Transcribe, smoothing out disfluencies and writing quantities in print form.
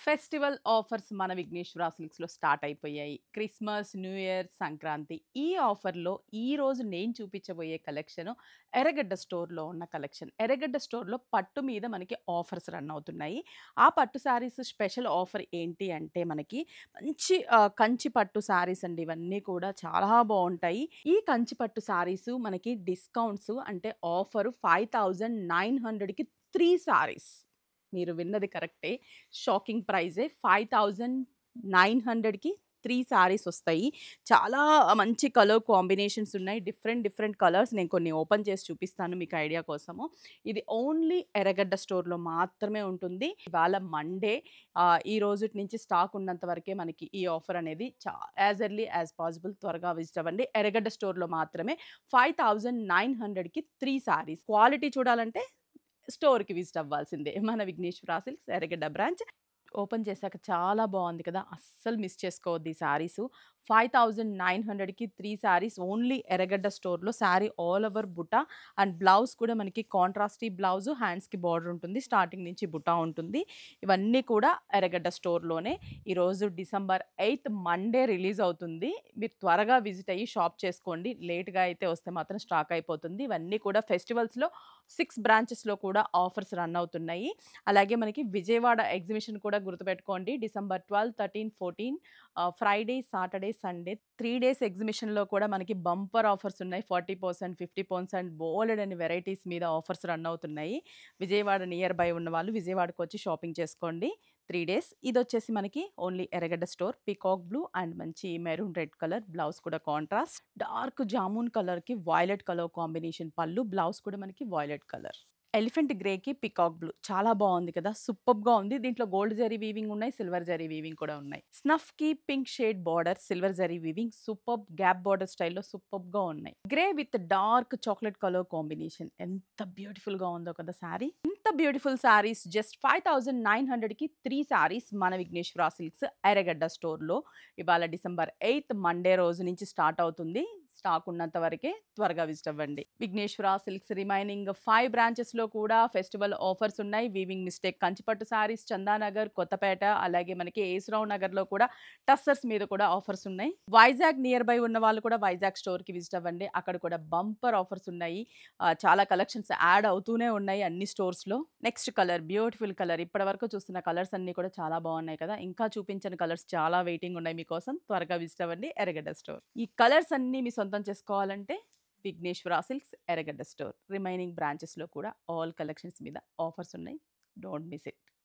Festival offers మన Vighneshwara సిల్క్స్‌లో start అయిపోయాయి. Christmas, new year, Sankranti. ఈ ఆఫర్‌లో ఈరోజు నేను చూపించబోయే కలెక్షను ఎర్రగడ్డ స్టోర్‌లో ఉన్న కలెక్షన్. ఎర్రగడ్డ స్టోర్‌లో పట్టు మీద మనకి ఆఫర్స్ రన్ అవుతున్నాయి. ఆ పట్టు శారీస్ స్పెషల్ ఆఫర్ ఏంటి అంటే మనకి మంచి కంచి పట్టు శారీస్ అండి. ఇవన్నీ కూడా చాలా బావుంటాయి. ఈ కంచి పట్టు శారీసు మనకి డిస్కౌంట్స్ అంటే ఆఫరు 5,900కి 3 శారీస్. మీరు విన్నది కరెక్టే. షాకింగ్ ప్రైజే. 5,900కి 3 శారీస్ ఒస్తాయి. చాలా మంచి కలర్ కాంబినేషన్స్ ఉన్నాయి. డిఫరెంట్, డిఫరెంట్ కలర్స్ నేను కొన్ని ఓపెన్ చేసి చూపిస్తాను మీకు ఐడియా కోసము. ఇది ఓన్లీ ఎర్రగడ్డ స్టోర్‌లో మాత్రమే ఉంటుంది. ఇవాళ మండే ఈ రోజుటి నుంచి స్టాక్ ఉన్నంత వరకే మనకి ఈ ఆఫర్ అనేది యాస్ ఎర్లీ యాస్ పాసిబుల్ త్వరగా విజిట్ అవ్వండి. ఎర్రగడ్డ స్టోర్‌లో మాత్రమే 5,900కి 3 శారీస్. క్వాలిటీ చూడాలంటే స్టోర్‌కి విజిట్ అవ్వాల్సిందే. మన విఘ్నేశ్వర సిల్క్స్ ఎర్రగడ్డ బ్రాంచ్. ఓపెన్ చేశాక చాలా బావుంది కదా! అస్సలు మిస్ చేసుకోవద్దు ఈ శారీసు. 5,900కి 3 శారీస్ ఓన్లీ ఎర్రగడ్డ స్టోర్‌లో. శారీ ఆల్ ఓవర్ బుటా అండ్ బ్లౌజ్ కూడా మనకి కాంట్రాస్టీ బ్లౌజు, హ్యాండ్స్‌కి బార్డర్ ఉంటుంది. స్టార్టింగ్ నుంచి బుటా ఉంటుంది. ఇవన్నీ కూడా ఎర్రగడ్డ స్టోర్‌లోనే. ఈరోజు డిసెంబర్ 8 మండే రిలీజ్ అవుతుంది. మీరు త్వరగా విజిట్ అయ్యి షాప్ చేసుకోండి. లేట్‌గా అయితే వస్తే మాత్రం స్టాక్ అయిపోతుంది. ఇవన్నీ కూడా ఫెస్టివల్స్‌లో 6 బ్రాంచెస్‌లో కూడా ఆఫర్స్ రన్ అవుతున్నాయి. అలాగే మనకి విజయవాడ ఎగ్జిబిషన్ కూడా గుర్తుపెట్టుకోండి. December 12, 13, 14 Friday, Saturday, Sunday 3 days ఎగ్జిబిషన్‌లో కూడా మనకి బంపర్ ఆఫర్స్ ఉన్నాయి. 40%, 50% బోలెడన్ని వెరైటీస్ మీద ఆఫర్స్ రన్ అవుతున్నాయి. విజయవాడ నియర్ బై ఉన్నవాళ్ళు విజయవాడకొచ్చి షాపింగ్ చేసుకోండి. 3 డేస్. ఇదొచ్చేసి మనకి only Erragadda store. Peacock blue and మంచి మెరూన్ రెడ్ కలర్. బ్లౌజ్ కూడా కాంట్రాస్ట్. డార్క్ జామున్ కలర్‌కి వయలెట్ కలర్ కాంబినేషన్ పళ్ళు. బ్లౌజ్ కూడా మనకి వయలెట్ కలర్. ఎలిఫెంట్ గ్రేకి పీకాక్ బ్లూ. చాలా బావుంది కదా! సూపర్బ్‌గా ఉంది. దీంట్లో గోల్డ్ జరీ వీవింగ్ ఉన్నాయి. సిల్వర్ జరీ వీవింగ్ కూడా ఉన్నాయి. స్నఫ్‌కి pink shade border, silver zari weaving superb gap border స్టైల్‌లో సూపర్బ్‌గా ఉన్నాయి. Grey with dark chocolate colour combination. ఎంత బ్యూటిఫుల్‌గా ఉందో కదా శారీ. ఇంత బ్యూటిఫుల్ శారీస్ జస్ట్ 5,900కి 3 శారీస్ మన విఘ్నేశ్వర సిల్క్స్ ఎర్రగడ్డ స్టోర్‌లో. ఇవాళ డిసెంబర్ 8 మండే రోజు నుంచి స్టార్ట్ అవుతుంది. స్టాక్ ఉన్నంత వరకే త్వరగా విజిట్ అవ్వండి. విఘ్నేశ్వర సిల్క్స్ రిమైనింగ్ 5 బ్రాంచెస్‌లో కూడా ఫెస్టివల్ ఆఫర్స్ ఉన్నాయి. వీవింగ్ మిస్టేక్ కంచిపట్టు శారీస్, చందానగర్, కొత్తపేట అలాగే మనకి ఏసురావు నగర్‌లో కూడా టస్సర్స్ మీద కూడా ఆఫర్స్ ఉన్నాయి. వైజాగ్ నియర్ బై ఉన్న వాళ్ళు కూడా వైజాగ్ స్టోర్‌కి విజిట్ అవ్వండి. అక్కడ కూడా బంపర్ ఆఫర్స్ ఉన్నాయి. చాలా కలెక్షన్స్ యాడ్ అవుతూనే ఉన్నాయి అన్ని స్టోర్స్‌లో. Next colour beautiful colour. ఇప్పటివరకు చూస్తున్న కలర్స్ అన్నీ కూడా చాలా బాగున్నాయి కదా! ఇంకా చూపించని కలర్స్ చాలా వెయిటింగ్ ఉన్నాయి మీకోసం. త్వరగా విజిట్ అవ్వండి ఎర్రగడ్డ స్టోర్. ఈ కలర్స్ అన్నీ మీ సొంతం చేసుకోవాలంటే విఘ్నేశ్వర సిల్క్స్ ఎర్రగడ్డ స్టోర్. రిమైనింగ్ బ్రాంచెస్‌లో కూడా ఆల్ కలెక్షన్స్ మీద ఆఫర్స్ ఉన్నాయి. Don't miss it.